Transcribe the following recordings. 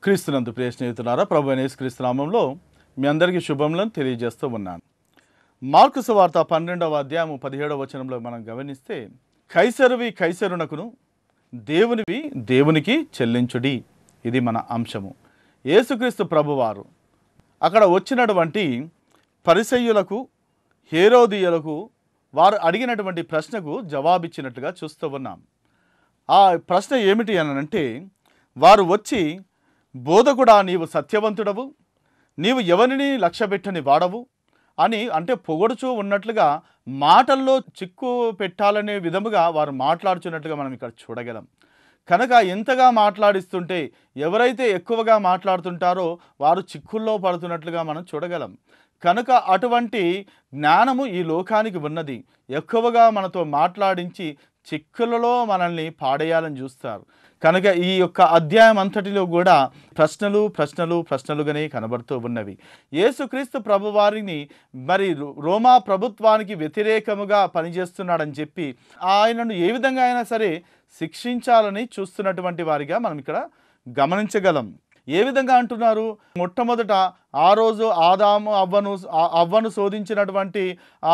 క్రీస్తునందు ప్రియ స్నేహితులారా, ప్రభు అయిన యేసుక్రీస్తు నామములో మీ అందరికీ శుభములను తెలియజేస్తూ ఉన్నాను. మార్కు సువార్త 12వ అధ్యాయము 17వ వచనంలో మనం గమనిస్తే, కైసరువి కైసరునకును, దేవునివి దేవునికి చెల్లించుడి. ఇది మన అంశము. యేసుక్రీస్తు ప్రభువారు అక్కడ వచ్చినటువంటి పరిసయ్యులకు, హేరోదీయులకు వారు అడిగినటువంటి ప్రశ్నకు జవాబిచ్చినట్లుగా చూస్తూ ఉన్నాం. ఆ ప్రశ్న ఏమిటి అనంటే, వారు వచ్చి, బోధకుడా, నీవు సత్యవంతుడవు, నీవు ఎవరిని లక్ష్యపెట్టని వాడవు అని అంటే పొగడుచూ ఉన్నట్లుగా మాటల్లో చిక్కు పెట్టాలనే విధముగా వారు మాట్లాడుచున్నట్లుగా మనం ఇక్కడ చూడగలం. కనుక ఎంతగా మాట్లాడిస్తుంటే ఎవరైతే ఎక్కువగా మాట్లాడుతుంటారో వారు చిక్కుల్లో పడుతున్నట్లుగా మనం చూడగలం. కనుక అటువంటి జ్ఞానము ఈ లోకానికి ఉన్నది. ఎక్కువగా మనతో మాట్లాడించి చిక్కులలో మనల్ని పాడేయాలని చూస్తారు. కనుక ఈ యొక్క అధ్యాయం అంతటిలో కూడా ప్రశ్నలుగానే కనబడుతూ ఉన్నవి. యేసుక్రీస్తు ప్రభువారిని మరి రోమా ప్రభుత్వానికి వ్యతిరేకముగా పనిచేస్తున్నాడని చెప్పి ఆయనను ఏ విధంగా అయినా సరే శిక్షించాలని చూస్తున్నటువంటి వారిగా మనం ఇక్కడ గమనించగలం. ఏ విధంగా అంటున్నారు? మొట్టమొదట ఆ రోజు ఆదాము అవ్వను శోధించినటువంటి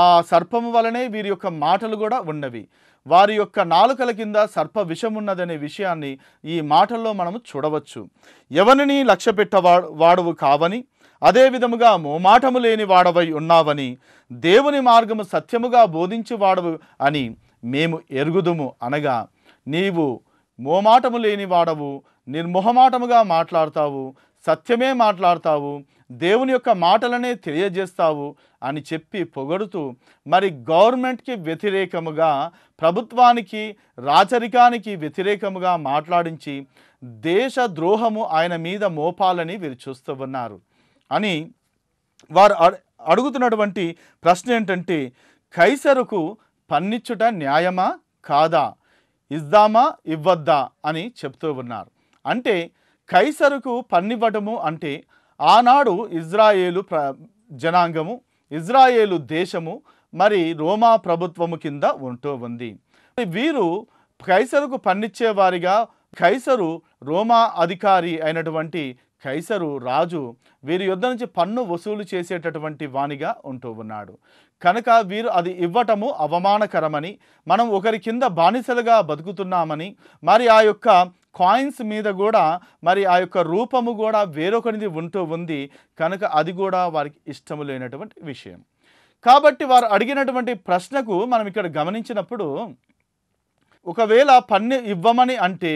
ఆ సర్పము వలనే వీరి యొక్క మాటలు కూడా ఉన్నవి. వారి యొక్క నాలుకల కింద సర్ప విషం ఉన్నదనే విషయాన్ని ఈ మాటల్లో మనము చూడవచ్చు. ఎవరిని లక్ష్య వాడవు కావని, అదే విధముగా మోమాటము లేని వాడవై ఉన్నావని, దేవుని మార్గము సత్యముగా బోధించి వాడవు అని మేము ఎరుగుదుము. అనగా నీవు మోమాటము లేని వాడవు, నిర్మోహమాటముగా మాట్లాడతావు, సత్యమే మాట్లాడతావు, దేవుని యొక్క మాటలనే తెలియజేస్తావు అని చెప్పి పొగడుతూ మరి గవర్నమెంట్కి వ్యతిరేకముగా, ప్రభుత్వానికి, రాచరికానికి వ్యతిరేకముగా మాట్లాడించి దేశ ద్రోహము ఆయన మీద మోపాలని వీరు చూస్తూ ఉన్నారు అని వారు అడుగుతున్నటువంటి ప్రశ్న ఏంటంటే, కైసరుకు పన్నిచ్చుట న్యాయమా కాదా, ఇద్దామా ఇవ్వద్దా అని చెప్తూ ఉన్నారు. అంటే కైసరుకు పన్నివ్వటము అంటే ఆనాడు ఇజ్రాయేలు జనాంగము, ఇజ్రాయేలు దేశము మరి రోమా ప్రభుత్వము కింద ఉంటూ ఉంది. వీరు కైసరుకు పన్నిచ్చేవారిగా, కైసరు రోమా అధికారి అయినటువంటి కైసరు రాజు వీరి యొద్ద నుంచి పన్ను వసూలు చేసేటటువంటి వానిగా ఉంటూ ఉన్నాడు. కనుక వీరు అది ఇవ్వటము అవమానకరమని, మనం ఒకరి కింద బానిసలుగా బతుకుతున్నామని, మరి ఆ యొక్క కాయిన్స్ మీద కూడా మరి ఆ యొక్క రూపము కూడా వేరొకరిది ఉంటూ ఉంది. కనుక అది కూడా వారికి ఇష్టము లేనటువంటి విషయం. కాబట్టి వారు అడిగినటువంటి ప్రశ్నకు మనం ఇక్కడ గమనించినప్పుడు, ఒకవేళ పన్ను ఇవ్వమని అంటే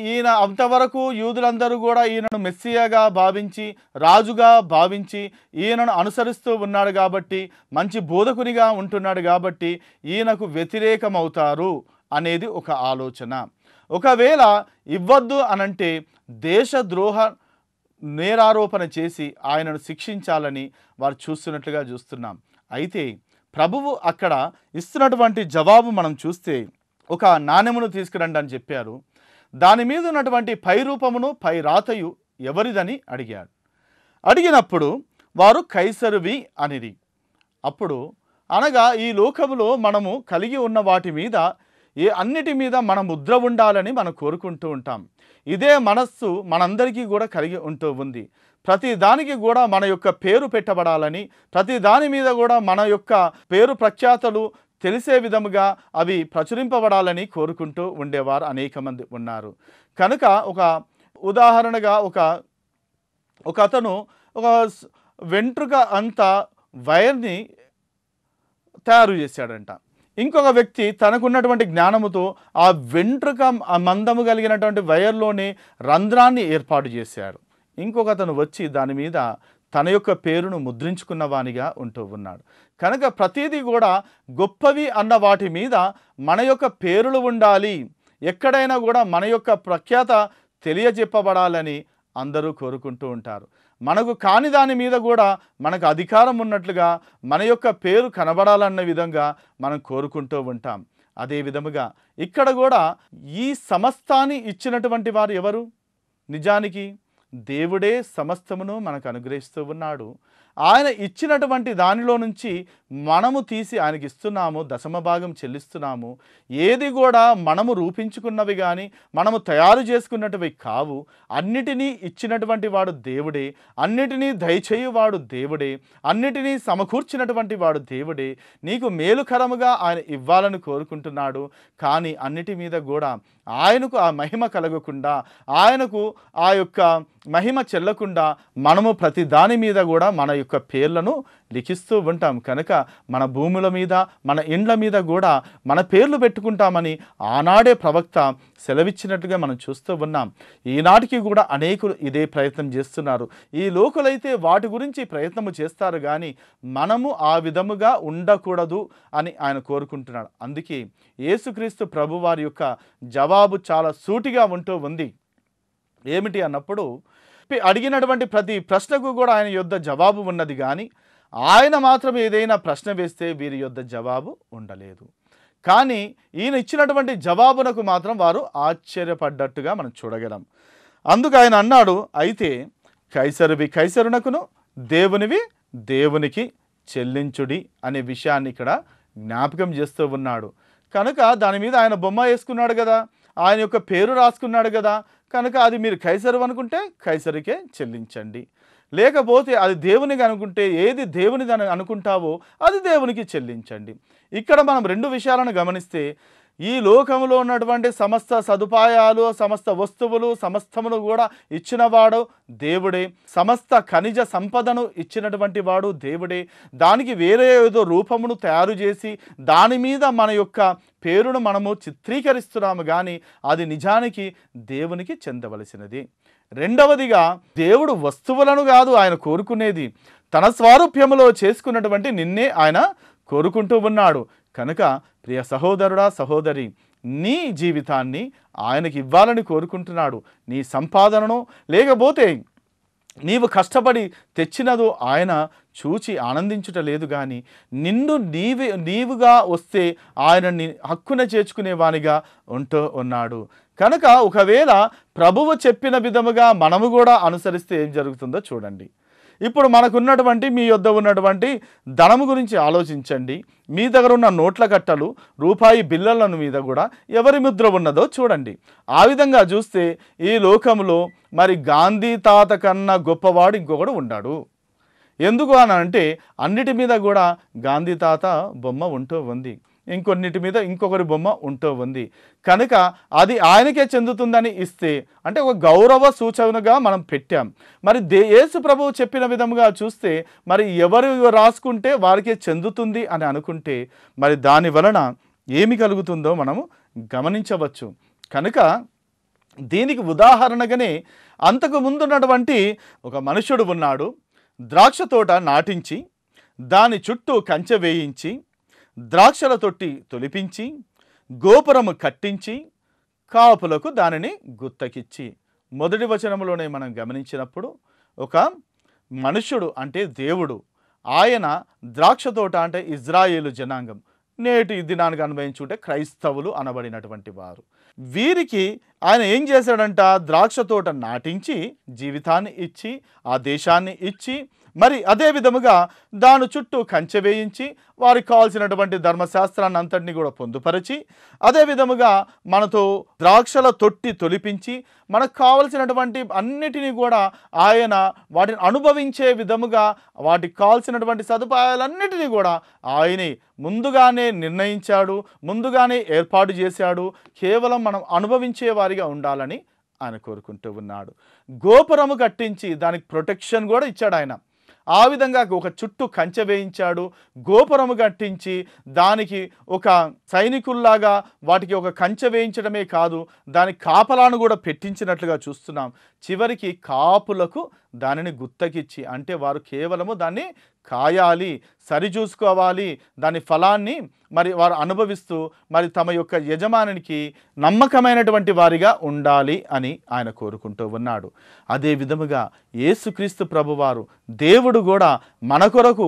ఈయన అంతవరకు యూదులందరూ కూడా ఈయనను మెస్సియాగా భావించి, రాజుగా భావించి ఈయనను అనుసరిస్తూ ఉన్నాడు కాబట్టి, మంచి బోధకునిగా ఉంటున్నాడు కాబట్టి ఈయనకు వ్యతిరేకమవుతారు అనేది ఒక ఆలోచన. ఒకవేళ ఇవ్వద్దు అనంటే దేశద్రోహ నేరారోపణ చేసి ఆయనను శిక్షించాలని వారు చూస్తున్నట్లుగా చూస్తున్నాం. అయితే ప్రభువు అక్కడ ఇస్తున్నటువంటి జవాబు మనం చూస్తే, ఒక నాణెమును తీసుకురండి అని చెప్పారు. దాని మీద ఉన్నటువంటి పై రూపమును పై రాతయు ఎవరిదని అడిగాడు. అడిగినప్పుడు వారు కైసరువి అనిది. అప్పుడు అనగా ఈ లోకములో మనము కలిగి ఉన్న వాటి మీద అన్నిటి మీద మన ముద్ర ఉండాలని మనం కోరుకుంటూ ఉంటాం. ఇదే మనస్సు మనందరికీ కూడా కలిగి ఉంటూ ఉంది. ప్రతి దానికి కూడా మన యొక్క పేరు పెట్టబడాలని, ప్రతి దాని మీద కూడా మన యొక్క పేరు ప్రఖ్యాతలు తెలిసే విధముగా అవి ప్రచురింపబడాలని కోరుకుంటూ ఉండేవారు అనేక మంది ఉన్నారు. కనుక ఒక ఉదాహరణగా ఒక అతను ఒక వెంట్రుక అంత వైర్ని తయారు చేశాడంట. ఇంకొక వ్యక్తి తనకున్నటువంటి జ్ఞానముతో ఆ వెంట్రుక మందము కలిగినటువంటి వైర్లోనే రంధ్రాన్ని ఏర్పాటు చేశాడు. ఇంకొక అతను వచ్చి దాని మీద తన యొక్క పేరును ముద్రించుకున్న వానిగా ఉంటూ ఉన్నాడు. కనుక ప్రతిదీ కూడా గొప్పవి అన్న వాటి మీద మన యొక్క పేరులు ఉండాలి, ఎక్కడైనా కూడా మన యొక్క ప్రఖ్యాత తెలియజెప్పబడాలని అందరూ కోరుకుంటూ ఉంటారు. మనకు కాని దాని మీద కూడా మనకు అధికారం ఉన్నట్లుగా మన యొక్క పేరు కనబడాలన్న విధంగా మనం కోరుకుంటూ ఉంటాం. అదే విధముగా ఇక్కడ కూడా ఈ సమస్తాన్ని ఇచ్చినటువంటి వారు ఎవరు? నిజానికి దేవుడే సమస్తమును మనకు అనుగ్రహిస్తూ ఉన్నాడు. ఆయన ఇచ్చినటువంటి దానిలో నుంచి మనము తీసి ఆయనకి ఇస్తున్నాము, దశమ భాగం చెల్లిస్తున్నాము. ఏది కూడా మనము రూపించుకున్నవి కానీ మనము తయారు చేసుకున్నటివి కావు. అన్నిటినీ ఇచ్చినటువంటి వాడు దేవుడే, అన్నిటినీ దయచేయువాడు దేవుడే, అన్నిటినీ సమకూర్చినటువంటి వాడు దేవుడే. నీకు మేలుకరముగా ఆయన ఇవ్వాలని కోరుకుంటున్నాడు. కానీ అన్నిటి మీద కూడా ఆయనకు ఆ మహిమ కలగకుండా, ఆయనకు ఆ యొక్క మహిమ చెల్లకుండా మనము ప్రతి దాని మీద కూడా మన యొక్క పేర్లను లిఖిస్తూ ఉంటాం. కనుక మన భూముల మీద, మన ఇండ్ల మీద కూడా మన పేర్లు పెట్టుకుంటామని ఆనాడే ప్రవక్త సెలవిచ్చినట్టుగా మనం చూస్తూ ఉన్నాం. ఈనాటికి కూడా అనేకులు ఇదే ప్రయత్నం చేస్తున్నారు. ఈ లోకులైతే వాటి గురించి ప్రయత్నము చేస్తారు, కానీ మనము ఆ విధముగా ఉండకూడదు అని ఆయన కోరుకుంటున్నాడు. అందుకే యేసుక్రీస్తు ప్రభు వారి యొక్క జవాబు చాలా సూటిగా ఉంటూ ఉంది. ఏమిటి అన్నప్పుడు, అడిగినటువంటి ప్రతి ప్రశ్నకు కూడా ఆయన యొద్ద జవాబు ఉన్నది, కానీ ఆయన మాత్రం ఏదైనా ప్రశ్న వేస్తే వీరి యొద్ద జవాబు ఉండలేదు. కానీ ఈయన ఇచ్చినటువంటి జవాబునకు మాత్రం వారు ఆశ్చర్యపడ్డట్టుగా మనం చూడగలం. అందుకు ఆయన అన్నాడు, అయితే కైసరువి కైసరునకును, దేవునివి దేవునికి చెల్లించుడి అనే విషయాన్ని ఇక్కడ జ్ఞాపకం చేస్తూ ఉన్నాడు. కనుక దాని మీద ఆయన బొమ్మ వేసుకున్నాడు కదా, ఆయన యొక్క పేరు రాసుకున్నాడు కదా, కనుక అది మీరు కైసరు అనుకుంటే కైసరికే చెల్లించండి, లేకపోతే అది దేవునికి అనుకుంటే ఏది దేవునిది అని అనుకుంటావో అది దేవునికి చెల్లించండి. ఇక్కడ మనం రెండు విషయాలను గమనిస్తే, ఈ లోకంలో ఉన్నటువంటి సమస్త సదుపాయాలు, సమస్త వస్తువులు, సమస్తమును కూడా ఇచ్చినవాడు దేవుడే. సమస్త ఖనిజ సంపదను ఇచ్చినటువంటి వాడు దేవుడే. దానికి వేరే ఏదో రూపమును తయారు చేసి దాని మీద మన యొక్క పేరును మనము చిత్రీకరిస్తున్నాము, కానీ అది నిజానికి దేవునికి చెందవలసినది. రెండవదిగా, దేవుడు వస్తువులను కాదు ఆయన కోరుకునేది, తన స్వారూప్యములో చేసుకున్నటువంటి నిన్నే ఆయన కోరుకుంటూ ఉన్నాడు. కనుక ప్రియ సహోదరుడా, సహోదరి, నీ జీవితాన్ని ఆయనకి ఇవ్వాలని కోరుకుంటున్నాడు. నీ సంపాదనను, లేకపోతే నీవు కష్టపడి తెచ్చినదో ఆయన చూచి ఆనందించుట లేదు, కానీ నిన్ను నీవుగా వస్తే ఆయన హక్కున చేర్చుకునేవానిగా ఉంటూ ఉన్నాడు. కనుక ఒకవేళ ప్రభువు చెప్పిన విధముగా మనము కూడా అనుసరిస్తే ఏం జరుగుతుందో చూడండి. ఇప్పుడు మనకున్నటువంటి, మీ యొద్ద ఉన్నటువంటి ధనము గురించి ఆలోచించండి. మీ దగ్గర ఉన్న నోట్ల కట్టలు, రూపాయి బిళ్ళల మీద కూడా ఎవరి ముద్ర ఉన్నదో చూడండి. ఆ విధంగా చూస్తే ఈ లోకంలో మరి గాంధీ తాత కన్నా గొప్పవాడు ఇంకొకడు ఉన్నాడు. ఎందుకు అని అంటే, అన్నిటి మీద కూడా గాంధీ తాత బొమ్మ ఉంటూ ఉంది, ఇంకొన్నిటి మీద ఇంకొకరి బొమ్మ ఉంటూ ఉంది. కనుక అది ఆయనకే చెందుతుందని ఇస్తే, అంటే ఒక గౌరవ సూచనగా మనం పెట్టాం. మరి యేసు ప్రభువు చెప్పిన విధముగా చూస్తే, మరి ఎవరు రాసుకుంటే వారికే చెందుతుంది అని అనుకుంటే, మరి దాని వలన ఏమి కలుగుతుందో మనము గమనించవచ్చు. కనుక దీనికి ఉదాహరణగానే అంతకు ముందున్నటువంటి ఒక మనుషుడు ఉన్నాడు. ద్రాక్ష తోట నాటించి, దాని చుట్టూ కంచె వేయించి, ద్రాక్షల తొట్టి తొలిపించి, గోపురము కట్టించి, కాపులకు దానిని గుత్తకిచ్చి. మొదటి వచనంలోనే మనం గమనించినప్పుడు, ఒక మనుష్యుడు అంటే దేవుడు, ఆయన ద్రాక్ష తోట అంటే ఇజ్రాయేలు జనాంగం, నేటి దినానికి అన్వయించుకుంటే క్రైస్తవులు అనబడినటువంటి వారు. వీరికి ఆయన ఏం చేశాడంట, ద్రాక్ష తోట నాటించి జీవితాన్ని ఇచ్చి, ఆ దేశాన్ని ఇచ్చి, మరి అదే విధముగా దాని చుట్టూ కంచె వేయించి, వారికి కావాల్సినటువంటి ధర్మశాస్త్రాన్ని అంతటినీ కూడా పొందుపరిచి, అదే విధముగా మనతో ద్రాక్షల తొట్టి తొలిపించి, మనకు కావలసినటువంటి అన్నిటినీ కూడా ఆయన వాటిని అనుభవించే విధముగా, వాటికి కావాల్సినటువంటి సదుపాయాలన్నిటినీ కూడా ఆయనే ముందుగానే నిర్ణయించాడు, ముందుగానే ఏర్పాటు చేశాడు. కేవలం మనం అనుభవించే వారిగా ఉండాలని ఆయన కోరుకుంటూ ఉన్నాడు. గోపురము కట్టించి దానికి ప్రొటెక్షన్ కూడా ఇచ్చాడు ఆయన. ఆ విధంగా ఒక చుట్టూ కంచె వేయించాడు, గోపురము కట్టించి దానికి ఒక సైనికుల్లాగా వాటికి ఒక కంచె వేయించడమే కాదు, దానికి కాపలాను కూడా పెట్టించినట్లుగా చూస్తున్నాం. చివరికి కాపులకు దానిని గుత్తకిచ్చి, అంటే వారు కేవలము దాన్ని కాయాలి, సరిచూసుకోవాలి, దాని ఫలాన్ని మరి వారు అనుభవిస్తూ మరి తమ యొక్క యజమానికి నమ్మకమైనటువంటి వారిగా ఉండాలి అని ఆయన కోరుకుంటూ ఉన్నాడు. అదే విధముగా యేసుక్రీస్తు ప్రభువారు దేవుడు కూడా మన కొరకు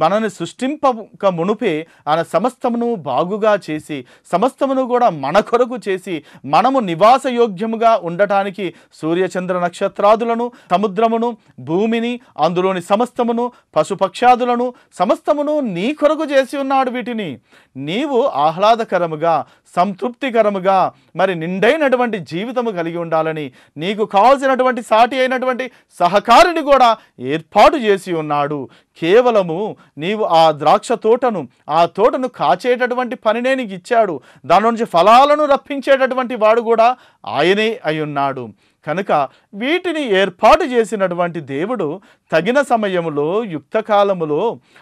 మనని సృష్టింపక మునుపే ఆయన సమస్తమును బాగుగా చేసి, సమస్తమును కూడా మన కొరకు చేసి, మనము నివాసయోగ్యముగా ఉండటానికి సూర్యచంద్ర నక్షత్రాదులను, సముద్రము ఆకాశమును భూమిని అందులోని సమస్తమును పశుపక్షాదులను సమస్తమును నీ కొరకు చేసి ఉన్నాడు. వీటిని నీవు ఆహ్లాదకరముగా సంతృప్తికరముగా మరి నిండైనటువంటి జీవితము కలిగి ఉండాలని నీకు కావాల్సినటువంటి సాటి అయినటువంటి సహకారిని కూడా ఏర్పాటు చేసి ఉన్నాడు. కేవలము నీవు ఆ ద్రాక్ష తోటను ఆ తోటను కాచేటటువంటి పనినే నీకు ఇచ్చాడు. దాని నుంచి ఫలాలను రప్పించేటటువంటి వాడు కూడా ఆయనే అయి ఉన్నాడు. కనుక వీటిని ఏర్పాటు చేసినటువంటి దేవుడు తగిన సమయములో యుక్తకాలములో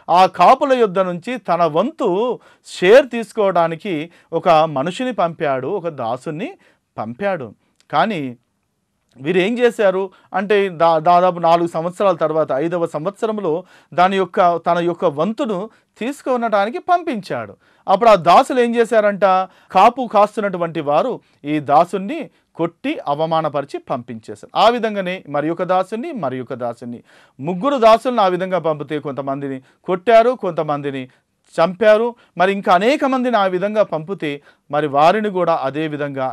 ఆ కాపుల యొద్ద నుంచి తన వంతు షేర్ తీసుకోవడానికి ఒక మనిషిని పంపాడు, ఒక దాసుని పంపాడు. కానీ వీరు ఏం చేశారు అంటే దాదాపు 4 సంవత్సరాల తర్వాత 5వ సంవత్సరంలో తన యొక్క వంతును తీసుకునడానికి పంపించాడు. అప్పుడు ఆ దాసులు ఏం చేశారంట, కాపు కాస్తున్నటువంటి వారు ఈ దాసుని కొట్టి అవమానపరిచి పంపించేశారు. ఆ విధంగానే మరి ఒక దాసుని 3 దాసులను ఆ విధంగా పంపితే కొంతమందిని కొట్టారు, కొంతమందిని చంపారు, మరి ఇంకా అనేక మందిని ఆ విధంగా పంపితే మరి వారిని కూడా అదే విధంగా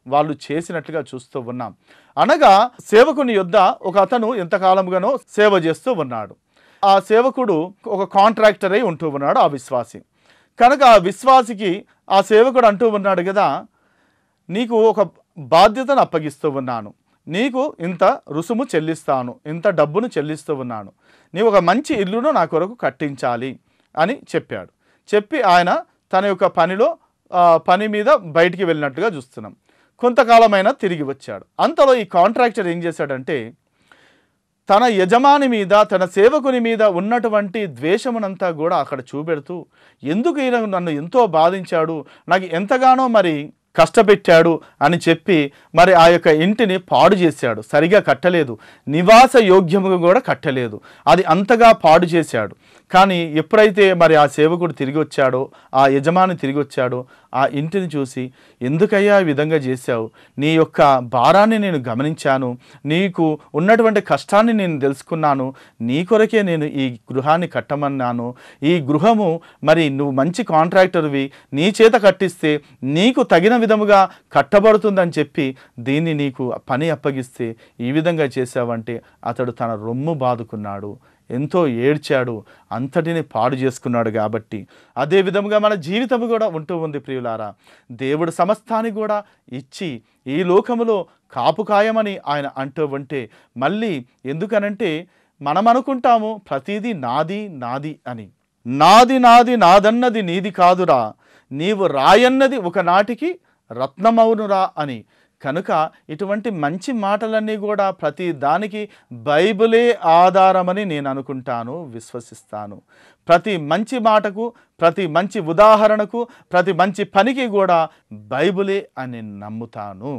వాళ్ళు చేసినట్లుగా చూస్తూ ఉన్నాం. అనగా సేవకుని యొద్ద ఒక అతను ఎంతకాలంగానో సేవ చేస్తూ ఉన్నాడు. ఆ సేవకుడు ఒక కాంట్రాక్టర్ అయి ఉంటూ ఉన్నాడు, ఆ విశ్వాసి. కనుక ఆ విశ్వాసికి ఆ సేవకుడు అంటూ ఉన్నాడు కదా, నీకు ఒక బాధ్యతను అప్పగిస్తూ ఉన్నాను, నీకు ఇంత రుసుము చెల్లిస్తాను, ఇంత డబ్బును చెల్లిస్తూ ఉన్నాను, నీవు ఒక మంచి ఇల్లును నా కొరకు కట్టించాలి అని చెప్పాడు. చెప్పి ఆయన తన యొక్క పని మీద బయటికి వెళ్ళినట్టుగా చూస్తున్నాం. కొంతకాలమైనా తిరిగి వచ్చాడు. అంతలో ఈ కాంట్రాక్టర్ ఏం చేశాడంటే తన యజమాని మీద తన సేవకుని మీద ఉన్నటువంటి ద్వేషమునంతా కూడా అక్కడ చూపెడుతూ, ఎందుకు ఈయన నన్ను ఎంతో బాధించాడు, నాకు ఎంతగానో మరి కష్టపెట్టాడు అని చెప్పి మరి ఆ యొక్క ఇంటిని పాడు చేశాడు. సరిగా కట్టలేదు, నివాస యోగ్యముగా కూడా కట్టలేదు, అది అంతగా పాడు చేశాడు. కానీ ఎప్పుడైతే మరి ఆ సేవకుడు తిరిగి వచ్చాడో, ఆ యజమాని తిరిగి వచ్చాడో, ఆ ఇంటిని చూసి, ఎందుకయ్యా ఈ విధంగా చేశావు, నీ యొక్క భారాన్ని నేను గమనించాను, నీకు ఉన్నటువంటి కష్టాన్ని నేను తెలుసుకున్నాను, నీ కొరకే నేను ఈ గృహాన్ని కట్టమన్నాను, ఈ గృహము మరి నువ్వు మంచి కాంట్రాక్టర్వి, నీ చేత కట్టిస్తే నీకు తగిన విధముగా కట్టబడుతుందని చెప్పి దీన్ని నీకు పని అప్పగిస్తే ఈ విధంగా చేశావంటే అతడు తన రొమ్ము బాదుకున్నాడు, ఎంతో ఏడ్చాడు, అంతటిని పాడు చేసుకున్నాడు. కాబట్టి అదే విధముగా మన జీవితం కూడా ఉంటూ ఉంది ప్రియులారా. దేవుడు సమస్తాన్ని కూడా ఇచ్చి ఈ లోకములో కాపుకాయమని ఆయన అంటూ ఉంటే మళ్ళీ ఎందుకనంటే మనం అనుకుంటాము ప్రతిదీ నాది నాది అని. నాది నాది నాదన్నది నీది కాదురా, నీవు రాయన్నది ఒకనాటికి రత్నమౌనురా అని. కనుక ఇటువంటి మంచి మాటలన్నీ కూడా ప్రతి దానికి బైబిలే ఆధారమని నేను అనుకుంటాను, విశ్వసిస్తాను. ప్రతి మంచి మాటకు, ప్రతి మంచి ఉదాహరణకు, ప్రతి మంచి పనికి కూడా బైబిలే అని నమ్ముతాను.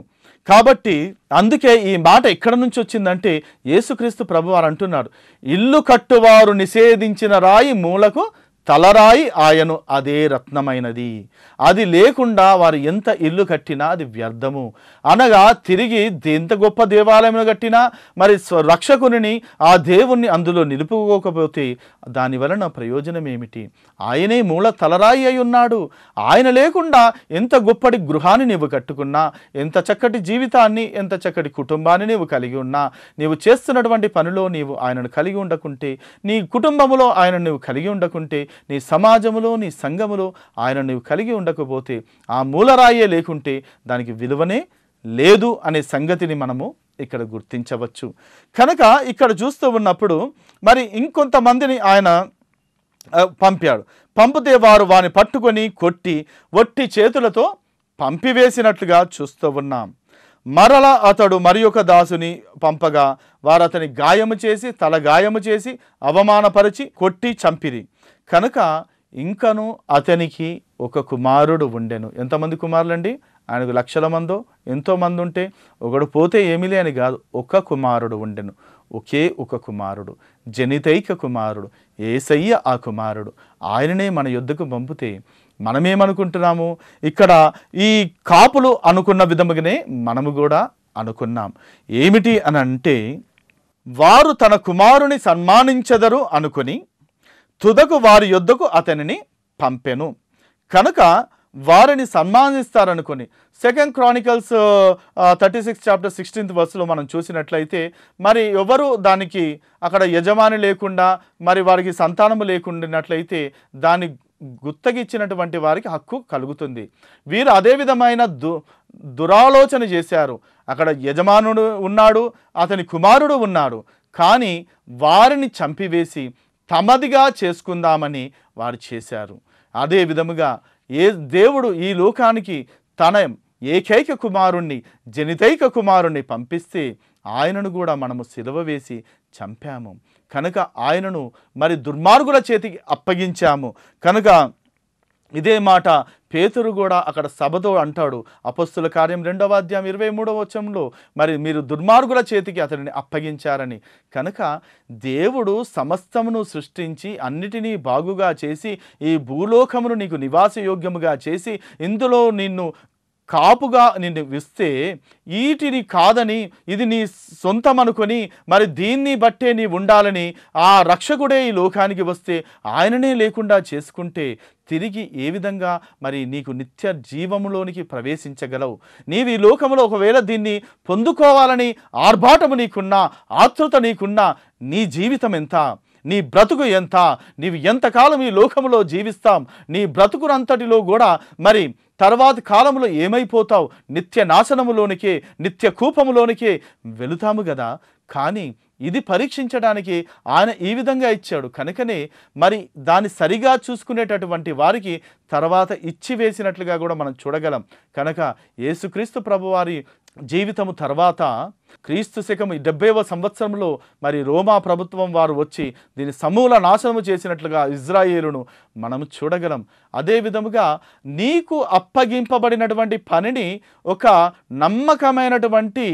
కాబట్టి అందుకే ఈ మాట ఎక్కడ నుంచి వచ్చిందంటే యేసుక్రీస్తు ప్రభువారు అంటున్నారు, ఇల్లు కట్టువారు నిషేధించిన రాయి మూలకు తలరాయి ఆయను, అదే రత్నమైనది. అది లేకుండా వారు ఎంత ఇల్లు కట్టినా అది వ్యర్థము. అనగా తిరిగి ఎంత గొప్ప దేవాలయం కట్టినా మరి రక్షకుని ఆ దేవుణ్ణి అందులో నిలుపుకోకపోతే దాని వలన ప్రయోజనం ఏమిటి? ఆయనే మూల తలరాయి అయి ఉన్నాడు. ఆయన లేకుండా ఎంత గొప్పటి గృహాన్ని నీవు కట్టుకున్నా, ఎంత చక్కటి జీవితాన్ని, ఎంత చక్కటి కుటుంబాన్ని నీవు కలిగి ఉన్నా, నీవు చేస్తున్నటువంటి పనిలో నీవు ఆయనను కలిగి ఉండకుంటే, నీ కుటుంబములో ఆయన నువ్వు కలిగి ఉండకుంటే, నీ సమాజములో నీ సంఘములో ఆయన నువ్వు కలిగి ఉండకపోతే, ఆ మూలరాయే లేకుంటే దానికి విలువనే లేదు అనే సంగతిని మనము ఇక్కడ గుర్తించవచ్చు. కనుక ఇక్కడ చూస్తూ ఉన్నప్పుడు మరి ఇంకొంతమందిని ఆయన పంపాడు. పంపితే వారు వాని పట్టుకొని కొట్టి ఒట్టి చేతులతో పంపివేసినట్లుగా చూస్తూ ఉన్నాం. మరల అతడు మరి ఒక దాసుని పంపగా వారు అతని గాయము చేసి, తల గాయము చేసి, అవమానపరిచి కొట్టి చంపిరి. కనుక ఇంకను అతనికి ఒక కుమారుడు ఉండెను. ఎంతమంది కుమారులండి? ఆయనకు లక్షల మందో ఎంతోమంది ఉంటే ఒకడు పోతే ఏమిలే అని కాదు, ఒక కుమారుడు ఉండెను. ఒకే ఒక కుమారుడు, జనితైక కుమారుడు, యేసయ్య ఆ కుమారుడు. ఆయననే మన యొద్దకు పంపితే మనమేమనుకుంటున్నాము? ఇక్కడ ఈ కాపులు అనుకున్న విధముగానే మనము కూడా అనుకున్నాం. ఏమిటి అని అంటే, వారు తన కుమారుని సన్మానించెదరు అనుకుని తుదకు వారి యొద్దకు అతనిని పంపెను. కనుక వారిని సన్మానిస్తారనుకొని 2 Chronicles 36 చాప్టర్ 16th వర్స్లో మనం చూసినట్లయితే మరి ఎవరు దానికి అక్కడ యజమాని లేకుండా మరి వారికి సంతానము లేకుండానట్లయితే దాన్ని గుత్తగిచ్చినటువంటి వారికి హక్కు కలుగుతుంది. వీరు అదే విధమైన దురాలోచన చేశారు. అక్కడ యజమానుడు ఉన్నాడు, అతని కుమారుడు ఉన్నాడు, కానీ వారిని చంపివేసి తమదిగా చేసుకుందామని వారు చేశారు. అదే విధముగా దేవుడు ఈ లోకానికి తన ఏకైక కుమారుణ్ణి, జనితైక కుమారుణ్ణి పంపిస్తే ఆయనను కూడా మనము సిలువ వేసి చంపాము కనుక ఆయనను మరి దుర్మార్గుల చేతికి అప్పగించాము కనుక ఇదే మాట పేతురు కూడా అక్కడ సభతో అంటాడు. అపొస్తలుల కార్యం 2వ అధ్యాయం 23వ వచనంలో మరి మీరు దుర్మార్గుల చేతికి అతనిని అప్పగించారని. కనుక దేవుడు సమస్తమును సృష్టించి అన్నిటినీ బాగుగా చేసి ఈ భూలోకమును నీకు నివాసయోగ్యముగా చేసి ఇందులో నిన్ను కాపుగా నిన్ను ఇస్తే వీటిని కాదని ఇది నీ సొంతం అనుకొని మరి దీన్ని బట్టే నీ ఉండాలని ఆ రక్షకుడే ఈ లోకానికి వస్తే ఆయననే లేకుండా చేసుకుంటే తిరిగి ఏ విధంగా మరి నీకు నిత్య జీవములోనికి ప్రవేశించగలవు? నీవు ఈ లోకంలో ఒకవేళ దీన్ని పొందుకోవాలని ఆర్భాటము నీకున్నా, ఆతృత నీకున్నా, నీ జీవితం ఎంత, నీ బ్రతుకు ఎంత, నీవు ఎంతకాలం ఈ లోకములో జీవిస్తాం, నీ బ్రతుకునంతటిలో కూడా మరి తర్వాత కాలంలో ఏమైపోతావు? నిత్య నాశనములోనికే, నిత్య కూపములోనికే వెళుతాము కదా. కానీ ఇది పరీక్షించడానికి ఆయన ఈ విధంగా ఇచ్చాడు కనుకనే మరి దాన్ని సరిగా చూసుకునేటటువంటి వారికి తర్వాత ఇచ్చివేసినట్లుగా కూడా మనం చూడగలం. కనుక యేసుక్రీస్తు ప్రభువారి జీవితము తర్వాత క్రీస్తు శకము 70వ సంవత్సరంలో మరి రోమా ప్రభుత్వం వారు వచ్చి దీన్ని సమూల నాశనము చేసినట్లుగా ఇజ్రాయేలును మనము చూడగలం. అదే విధముగా నీకు అప్పగింపబడినటువంటి పనిని ఒక నమ్మకమైనటువంటి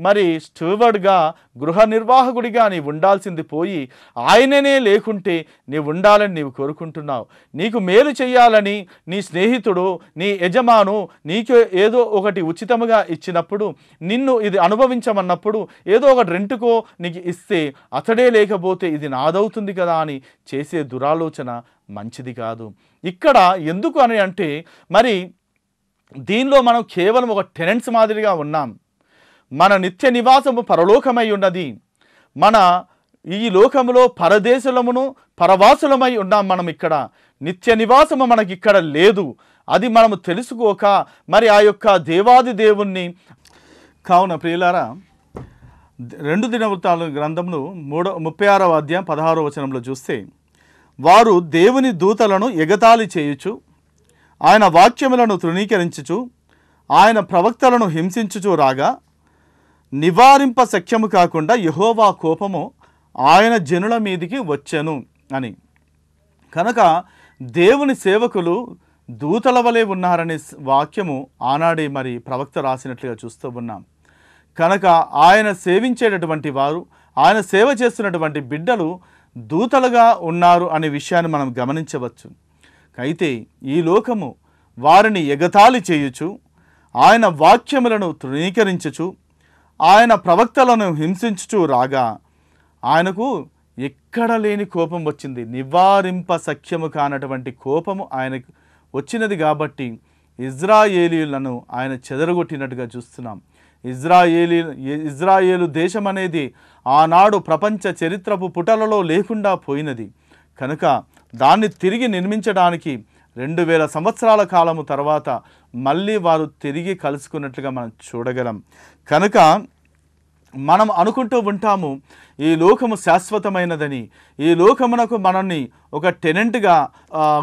మరి స్టూవర్డ్గా, గృహ నిర్వాహకుడిగా నీవు ఉండాల్సింది పోయి ఆయననే లేకుంటే నీవు ఉండాలని నీవు కోరుకుంటున్నావు. నీకు మేలు చేయాలని నీ స్నేహితుడు, నీ యజమాను నీకు ఏదో ఒకటి ఉచితముగా ఇచ్చినప్పుడు, నిన్ను ఇది అనుభవించమన్నప్పుడు ఏదో ఒకటి రెంటుకో నీకు ఇస్తే అతడే లేకపోతే ఇది నాదవుతుంది కదా అని చేసే దురాలోచన మంచిది కాదు. ఇక్కడ ఎందుకు అని అంటే మరి దీనిలో మనం కేవలం ఒక టెనెంట్స్ మాదిరిగా ఉన్నాం. మన నిత్య నివాసము పరలోకమై ఉన్నది. మన ఈ లోకములో పరదేశులమును పరవాసులమై ఉన్నాం. మనం ఇక్కడ నిత్య నివాసము మనకి ఇక్కడ లేదు. అది మనము తెలుసుకోక మరి ఆ యొక్క దేవాది దేవుణ్ణి కావున ప్రియులారా 2 దినవృత్తాల గ్రంథంలో 36వ అధ్యాయం 16వ వచనంలో చూస్తే వారు దేవుని దూతలను ఎగతాళి చేయుచు ఆయన వాక్యములను తృణీకరించుచు ఆయన ప్రవక్తలను హింసించుచు రాగా నివారింప శక్యము కాకుండా యెహోవా కోపము ఆయన జనుల మీదికి వచ్చెను అని. కనుక దేవుని సేవకులు దూతల వలె ఉన్నారనే వాక్యము ఆనాడే మరి ప్రవక్త రాసినట్లుగా చూస్తూ ఉన్నాం. కనుక ఆయన సేవించేటటువంటి వారు, ఆయన సేవ చేస్తున్నటువంటి బిడ్డలు దూతలుగా ఉన్నారు అనే విషయాన్ని మనం గమనించవచ్చు. అయితే ఈ లోకము వారిని ఎగతాళి చేయుచు ఆయన వాక్యములను తృణీకరించుచు ఆయన ప్రవక్తలను హింసించుచు రాగా ఆయనకు ఎక్కడ లేని కోపం వచ్చింది. నివారింప సఖ్యము కానటువంటి కోపము ఆయనకు వచ్చినది కాబట్టి ఇజ్రాయేలీలను ఆయన చెదరగొట్టినట్టుగా చూస్తున్నాం. ఇజ్రాయేలు దేశం అనేది ఆనాడు ప్రపంచ చరిత్రపు పుటలలో లేకుండా పోయినది. కనుక దాన్ని తిరిగి నిర్మించడానికి 2000 సంవత్సరాల కాలము తర్వాత మళ్ళీ వారు తిరిగి కలుసుకున్నట్లుగా మనం చూడగలం. కనుక మనం అనుకుంటూ ఉంటాము ఈ లోకము శాశ్వతమైనదని, ఈ లోకమునకు మనల్ని ఒక టెనెంట్గా,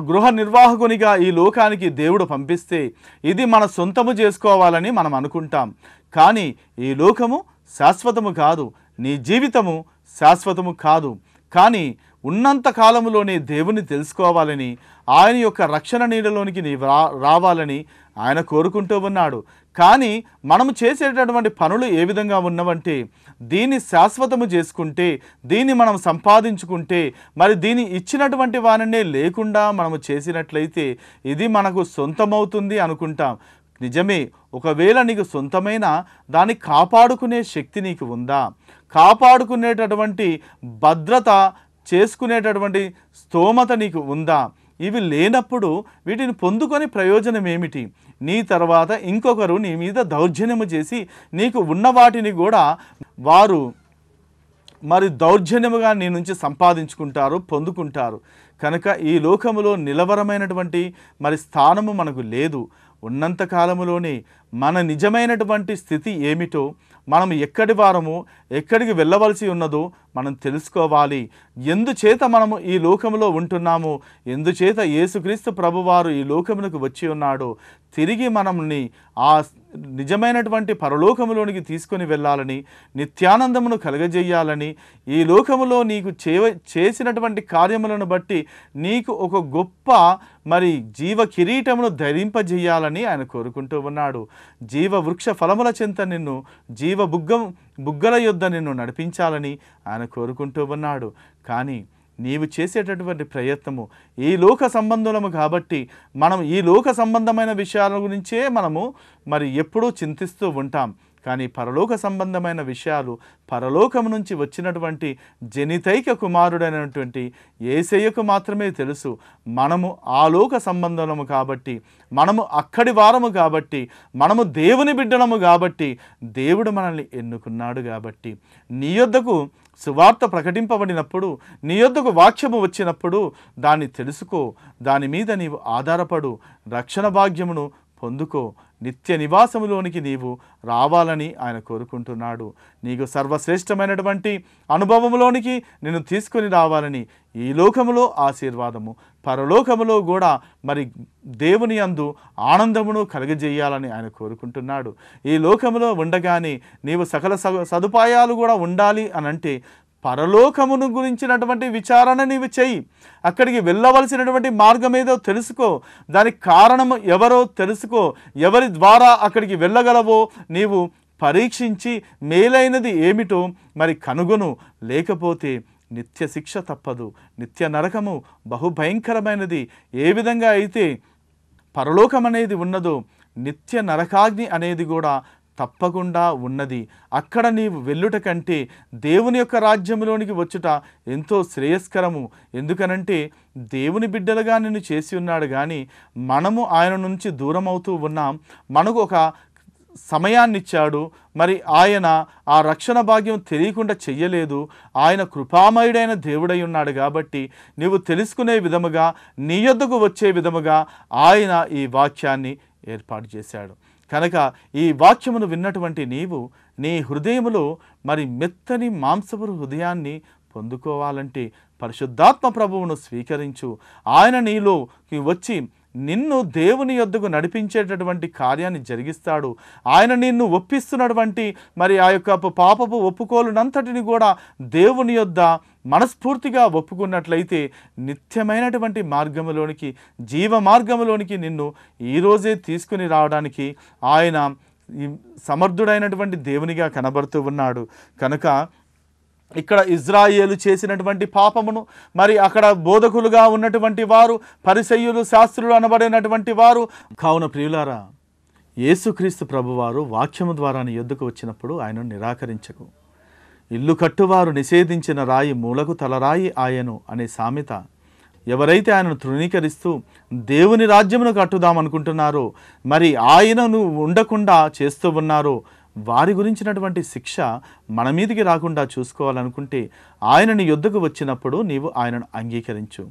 గృహ నిర్వాహకునిగా ఈ లోకానికి దేవుడు పంపిస్తే ఇది మన సొంతము చేసుకోవాలని మనం అనుకుంటాం. కానీ ఈ లోకము శాశ్వతము కాదు, నీ జీవితము శాశ్వతము కాదు. కానీ ఉన్నంత కాలములోనే దేవుని తెలుసుకోవాలని, ఆయన యొక్క రక్షణ నీడలోనికి నీవు రావాలని ఆయన కోరుకుంటూ ఉన్నాడు. కానీ మనము చేసేటటువంటి పనులు ఏ విధంగా ఉన్నవంటే దీన్ని శాశ్వతము చేసుకుంటే, దీన్ని మనం సంపాదించుకుంటే, మరి దీన్ని ఇచ్చినటువంటి వారినే లేకుండా మనము చేసినట్లయితే ఇది మనకు సొంతమవుతుంది అనుకుంటాం. నిజమే, ఒకవేళ నీకు సొంతమైన దాన్ని కాపాడుకునే శక్తి నీకు ఉందా? కాపాడుకునేటటువంటి భద్రత చేసుకునేటటువంటి స్తోమత నీకు ఉందా? ఇవి లేనప్పుడు వీటిని పొందుకొని ప్రయోజనం ఏమిటి? నీ తర్వాత ఇంకొకరు నీ మీద దౌర్జన్యము చేసి నీకు ఉన్న వాటిని కూడా వారు మరి దౌర్జన్యముగా నీ నుంచి సంపాదించుకుంటారు, పొందుకుంటారు. కనుక ఈ లోకములో నిలవరమైనటువంటి మరి స్థానము మనకు లేదు. ఉన్నంత కాలములోనే మన నిజమైనటువంటి స్థితి ఏమిటో, మనం ఎక్కడి వారము, ఎక్కడికి వెళ్ళవలసి ఉన్నదో మనం తెలుసుకోవాలి. ఎందుచేత మనము ఈ లోకములో ఉంటున్నాము, ఎందుచేత యేసుక్రీస్తు ప్రభువారు ఈ లోకమునకు వచ్చి ఉన్నాడో తిరిగి మనల్ని ఆ నిజమైనటువంటి పరలోకములోనికి తీసుకొని వెళ్ళాలని, నిత్యానందమును కలగజేయాలని, ఈ లోకములో నీకు చేసినటువంటి కార్యములను బట్టి నీకు ఒక గొప్ప మరి జీవ కిరీటమును ధరింపజేయాలని ఆయన కోరుకుంటూ ఉన్నాడు. జీవ వృక్ష ఫలముల చెంత నిన్ను జీవ బుగ్గల యొద్ద నిన్ను నడిపించాలని ఆయన కోరుకుంటూ ఉన్నాడు. కానీ నీవు చేసేటటువంటి ప్రయత్నము ఈ లోక సంబంధులము కాబట్టి మనం ఈ లోక సంబంధమైన విషయాల గురించే మనము మరి ఎప్పుడూ చింతిస్తూ ఉంటాం. కానీ పరలోక సంబంధమైన విషయాలు పరలోకము నుంచి వచ్చినటువంటి జనితైక కుమారుడైనటువంటి యేసయ్యకు మాత్రమే తెలుసు. మనము ఆ లోక సంబంధము కాబట్టి, మనము అక్కడి వారము కాబట్టి, మనము దేవుని బిడ్డలము కాబట్టి, దేవుడు మనల్ని ఎన్నుకున్నాడు కాబట్టి, నీ యొద్దకు సువార్త ప్రకటింపబడినప్పుడు, నీ యొద్దకు వాక్యము వచ్చినప్పుడు దాన్ని తెలుసుకో, దాని మీద నీవు ఆధారపడు, రక్షణ భాగ్యమును పొందుకో, నిత్య నివాసములోనికి నీవు రావాలని ఆయన కోరుకుంటున్నాడు. నీకు సర్వశ్రేష్టమైనటువంటి అనుభవంలోనికి నిన్ను తీసుకొని రావాలని, ఈ లోకములో ఆశీర్వాదము, పరలోకములో కూడా మరి దేవుని యందు ఆనందమును కలుగజేయాలని ఆయన కోరుకుంటున్నాడు. ఈ లోకములో ఉండగానే నీవు సకల సదుపాయాలు కూడా ఉండాలి అనంటే పరలోకమును గురించినటువంటి విచారణ నీవు చెయ్యి. అక్కడికి వెళ్ళవలసినటువంటి మార్గం ఏదో తెలుసుకో, దానికి కారణము ఎవరో తెలుసుకో, ఎవరి ద్వారా అక్కడికి వెళ్ళగలవో నీవు పరీక్షించి మేలైనది ఏమిటో మరి కనుగొను. లేకపోతే నిత్య శిక్ష తప్పదు, నిత్య నరకము బహుభయంకరమైనది. ఏ విధంగా అయితే పరలోకం అనేది ఉన్నదో నిత్య నరకాగ్ని అనేది కూడా తప్పకుండా ఉన్నది. అక్కడ నీవు వెళ్ళుట కంటే దేవుని యొక్క రాజ్యంలోనికి వచ్చుట ఎంతో శ్రేయస్కరము. ఎందుకనంటే దేవుని బిడ్డలుగా నిన్ను చేసి ఉన్నాడు, కానీ మనము ఆయన నుంచి దూరం అవుతూ ఉన్నాం. మనకు ఒక సమయాన్నిచ్చాడు, మరి ఆయన ఆ రక్షణ భాగ్యం తెలియకుండా చెయ్యలేదు. ఆయన కృపామయుడైన దేవుడై ఉన్నాడు కాబట్టి నీవు తెలుసుకునే విధముగా, నీ యొద్దకు వచ్చే విధముగా ఆయన ఈ వాక్యాన్ని ఏర్పాటు చేశాడు. కనుక ఈ వాక్యమును విన్నటువంటి నీవు నీ హృదయములో మరి మెత్తని మాంసపు హృదయాన్ని పొందుకోవాలంటే పరిశుద్ధాత్మ ప్రభువును స్వీకరించు. ఆయన నీలోకి వచ్చి నిన్ను దేవుని యొద్దకు నడిపించేటటువంటి కార్యాన్ని జరిగిస్తాడు. ఆయన నిన్ను ఒప్పిస్తున్నటువంటి మరి ఆ యొక్క పాపపు ఒప్పుకోలునంతటిని కూడా దేవుని యొద్ద మనస్ఫూర్తిగా ఒప్పుకున్నట్లయితే నిత్యమైనటువంటి మార్గములోనికి, జీవ మార్గములోనికి నిన్ను ఈరోజే తీసుకుని రావడానికి ఆయన సమర్థుడైనటువంటి దేవునిగా కనబడుతూ ఉన్నాడు. కనుక ఇక్కడ ఇజ్రాయేలు చేసినటువంటి పాపమును, మరి అక్కడ బోధకులుగా ఉన్నటువంటి వారు, పరిసయ్యులు, శాస్త్రులు అనబడినటువంటి వారు, కావున ప్రియులారా, యేసుక్రీస్తు ప్రభువారు వాక్యము ద్వారా నీ యొద్దకు వచ్చినప్పుడు ఆయనను నిరాకరించకు. ఇల్లు కట్టువారు నిషేధించిన రాయి మూలకు తలరాయి ఆయను అనే సామెత ఎవరైతే ఆయనను తృణీకరిస్తూ దేవుని రాజ్యమును కట్టుదామనుకుంటున్నారో, మరి ఆయనను ఉండకుండా చేస్తూ ఉన్నారో, వారి గురించినటువంటి శిక్ష మన మీదికి రాకుండా చూసుకోవాలనుకుంటే ఆయన నీ యొద్దకు వచ్చినప్పుడు నీవు ఆయనను అంగీకరించు.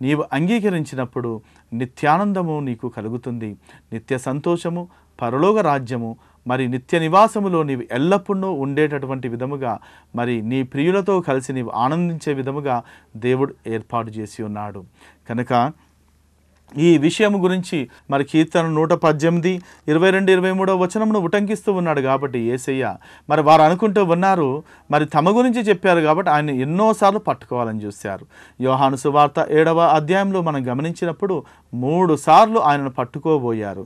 నీవు అంగీకరించినప్పుడు నిత్యానందము నీకు కలుగుతుంది, నిత్య సంతోషము, పరలోక రాజ్యము, మరి నిత్య నివాసములో నీవు ఎల్లప్పుడూ ఉండేటటువంటి విధముగా, మరి నీ ప్రియులతో కలిసి నీవు ఆనందించే విధముగా దేవుడు ఏర్పాటు చేసి ఉన్నాడు. కనుక ఈ విషయం గురించి మరి కీర్తన 118, 22, 23 వచనమును ఉటంకిస్తూ ఉన్నాడు కాబట్టి యేసయ్య, మరి వారు అనుకుంటూ ఉన్నారు, మరి తమ గురించి చెప్పారు కాబట్టి ఆయన ఎన్నోసార్లు పట్టుకోవాలని చూశారు. యోహాను సువార్త 7వ అధ్యాయంలో మనం గమనించినప్పుడు 3 సార్లు ఆయనను పట్టుకోబోయారు.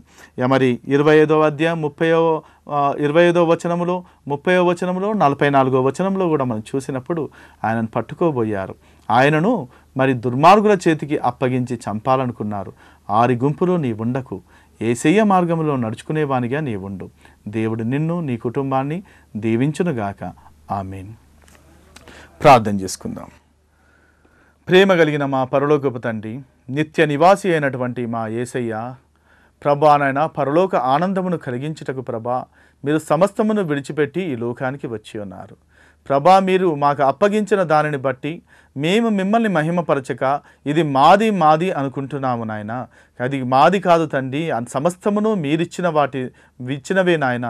మరి 25వ అధ్యాయం 25వ వచనములో, 30వ వచనములో, 44వ వచనంలో కూడా మనం చూసినప్పుడు ఆయనను పట్టుకోబోయారు. ఆయనను మరి దుర్మార్గుల చేతికి అప్పగించి చంపాలనుకున్నారు. 6 గుంపులో నీ ఉండకు, యేసయ్య మార్గంలో నడుచుకునేవానిగా నీ ఉండు. దేవుడు నిన్ను, నీ కుటుంబాన్ని దీవించునుగాక. ఆమేన్. ప్రార్థన చేసుకుందాం. ప్రేమ కలిగిన మా పరలోకపు తండ్రి, నిత్య నివాసి అయినటువంటి మా యేసయ్య, ప్రభా నాయన పరలోక ఆనందమును కలిగించుటకు ప్రభా మీరు సమస్తమును విడిచిపెట్టి ఈ లోకానికి వచ్చి ఉన్నారు. ప్రభా మీరు మాకు అప్పగించిన దానిని బట్టి మేము మిమ్మల్ని మహిమపరచక ఇది మాది మాది అనుకుంటున్నాము నాయన. అది మాది కాదు తండ్రి, సమస్తమును ఇచ్చినవే నాయన.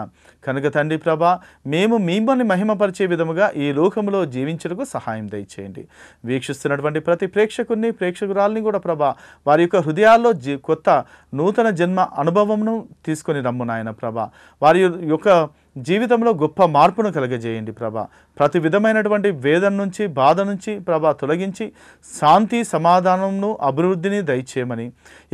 కనుక తండ్రి ప్రభా మేము మిమ్మల్ని మహిమపరిచే విధముగా ఈ లోకంలో జీవించడానికి సహాయం దయచేయండి. వీక్షిస్తున్నటువంటి ప్రతి ప్రేక్షకుని ప్రేక్షకురాలని కూడా ప్రభా వారి యొక్క హృదయాల్లో కొత్త నూతన జన్మ అనుభవమును తీసుకొని రమ్ము నాయన ప్రభా. వారి యొక్క జీవితంలో గొప్ప మార్పును కలగజేయండి ప్రభా. ప్రతి విధమైనటువంటి వేదన నుంచి బాధ నుంచి ప్రభా తొలగించి శాంతి సమాధానంను అభివృద్ధిని దయచేయమని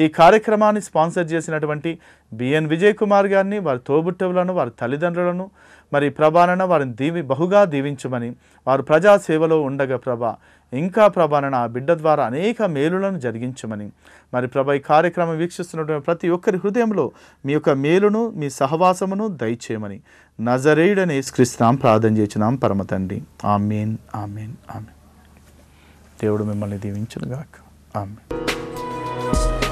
ఈ కార్యక్రమాన్ని స్పాన్సర్ చేసినటువంటి బిఎన్ విజయ్ కుమార్ గారిని, వారి తోబుట్టువులను, వారి తల్లిదండ్రులను మరి ప్రభానన వారిని బహుగా దీవించమని, వారు ప్రజాసేవలో ఉండగా ప్రభా ఇంకా ప్రభానన ఆ బిడ్డ ద్వారా అనేక మేలులను జరిగించమని మరి ప్రభా ఈ కార్యక్రమం వీక్షిస్తున్నటువంటి ప్రతి ఒక్కరి హృదయంలో మీ యొక్క మేలును మీ సహవాసమును దయచేయమని నజరేయుడైన యేసుక్రీస్తునామం ప్రార్థన చేస్తున్నాం పరమ తండ్రి. ఆమేన్, ఆమేన్, ఆమేన్. దేవుడు మిమ్మల్ని దీవించును గాక. ఆమేన్.